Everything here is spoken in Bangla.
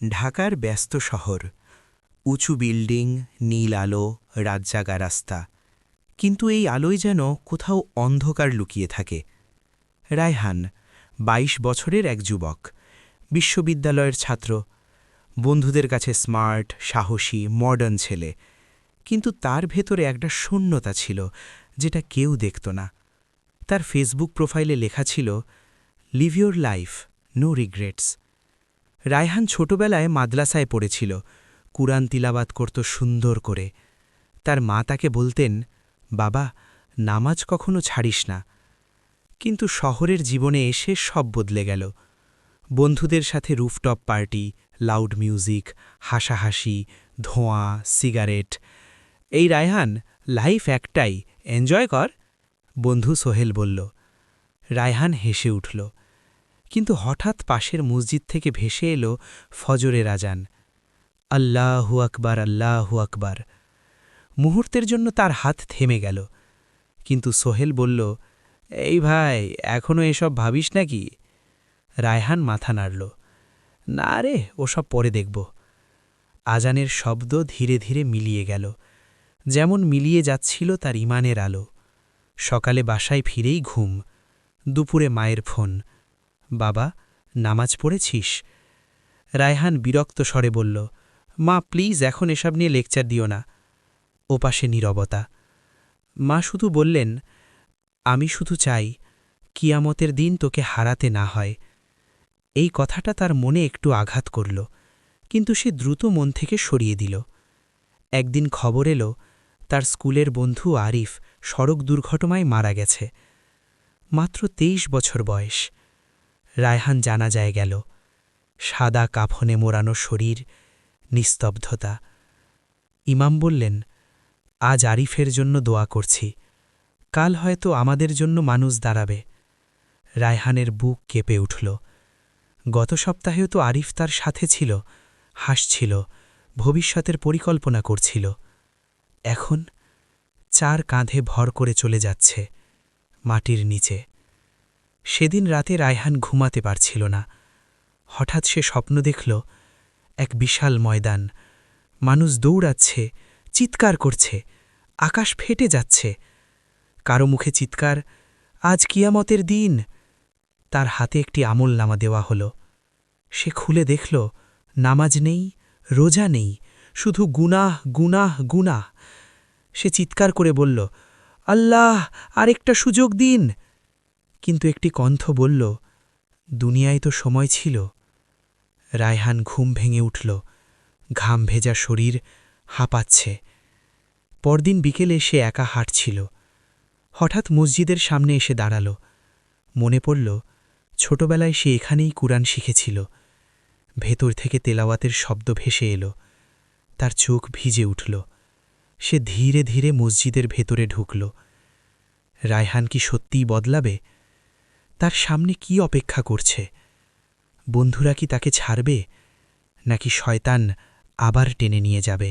ঢাকার ব্যস্ত শহর, উঁচু বিল্ডিং, নীল আলো, রাতজাগা রাস্তা, কিন্তু এই আলোয় যেন কোথাও অন্ধকার লুকিয়ে থাকে। রায়হান ২২ বছরের এক যুবক, বিশ্ববিদ্যালয়ের ছাত্র, বন্ধুদের কাছে স্মার্ট, সাহসী, মডার্ন ছেলে, কিন্তু তার ভেতরে একটা শূন্যতা ছিল যেটা কেউ দেখত না। তার ফেসবুক প্রোফাইলে লেখা ছিল, live your life, no regrets. Raihan ছোটবেলায় মাদ্রাসায় পড়েছিল, কুরআন তিলাবাত করত সুন্দর করে। তার মা তাকে বলতেন, বাবা, নামাজ কখনো ছাড়িস না। কিন্তু শহরের জীবনে এসে সব বদলে গেল। বন্ধুদের সাথে রুফটপ পার্টি, লাউড মিউজিক, হাসাহাসি, ধোঁয়া, সিগারেট। এই রায়হান, লাইফ একটাই, এনজয় কর। বন্ধু সোহেল বলল। রায়হান হেসে উঠল। কিন্তু হঠাৎ পাশের মসজিদ থেকে ভেসে এলো ফজরের আজান। আল্লাহু আকবার, আল্লাহু আকবার। মুহূর্তের জন্য তার হাত থেমে গেল। কিন্তু সোহেল বলল, এই ভাই, এখনও এসব ভাবিস নাকি? রায়হান মাথা নাড়ল। না রে, ওসব পরে দেখব। আজানের শব্দ ধীরে ধীরে মিলিয়ে গেল, যেমন মিলিয়ে যাচ্ছিল তার ইমানের আলো। সকালে বাসায় ফিরেই ঘুম। দুপুরে মায়ের ফোন, বাবা, নামাজ পড়েছিস? রায়হান বিরক্ত স্বরে বলল, মা প্লিজ এখন এসব নিয়ে লেকচার দিও না। ওপাশে নীরবতা। মা শুধু বললেন, আমি শুধু চাই কিয়ামতের দিন তোকে হারাতে না হয়। এই কথাটা তার মনে একটু আঘাত করল, কিন্তু সে দ্রুত মন থেকে সরিয়ে দিল। একদিন খবর এলো, তার স্কুলের বন্ধু আরিফ সড়ক দুর্ঘটনায় মারা গেছে। মাত্র ২৩ বছর বয়স। রায়হান জানাজায় গেল। সাদা কাফনে মোড়ানো শরীর, নিস্তব্ধতা। ইমাম বললেন, আজ আরিফের জন্য দোয়া করছি, কাল হয়তো আমাদের জন্য মানুষ দাঁড়াবে। রায়হানের বুক কেঁপে উঠল। গত সপ্তাহেও তো আরিফ তার সাথে ছিল, হাসছিল, ভবিষ্যতের পরিকল্পনা করছিল। এখন ৪ কাঁধে ভর করে চলে যাচ্ছে, মাটির নিচে। সেদিন রাতে রায়হান ঘুমাতে পারছিল না। হঠাৎ সে স্বপ্ন দেখল, এক বিশাল ময়দান, মানুষ দৌড়াচ্ছে, চিৎকার করছে, আকাশ ফেটে যাচ্ছে। কারো মুখে চিৎকার, আজ কিয়ামতের দিন। তার হাতে একটি আমলনামা দেওয়া হল। সে খুলে দেখল, নামাজ নেই, রোজা নেই, শুধু গুনাহ, গুনাহ, গুনাহ। সে চিৎকার করে বলল, আল্লাহ, আরেকটা সুযোগ দিন। কিন্তু একটি কণ্ঠ বলল, দুনিয়ায় তো সময় ছিল। রায়হান ঘুম ভেঙে উঠল, ঘাম ভেজা শরীর, হাঁপাচ্ছে। পরদিন বিকেলে সে একা হাঁটছিল। হঠাৎ মসজিদের সামনে এসে দাঁড়াল। মনে পড়ল, ছোটবেলায় সে এখানেই কুরআন শিখেছিল। ভেতর থেকে তেলাওয়াতের শব্দ ভেসে এলো। তার চোখ ভিজে উঠল। সে ধীরে ধীরে মসজিদের ভেতরে ঢুকল। রায়হান কি সত্যিই বদলাবে? তার সামনে কি অপেক্ষা করছে? বন্ধুরা কি তাকে ছাড়বে, নাকি শয়তান আবার টেনে নিয়ে যাবে?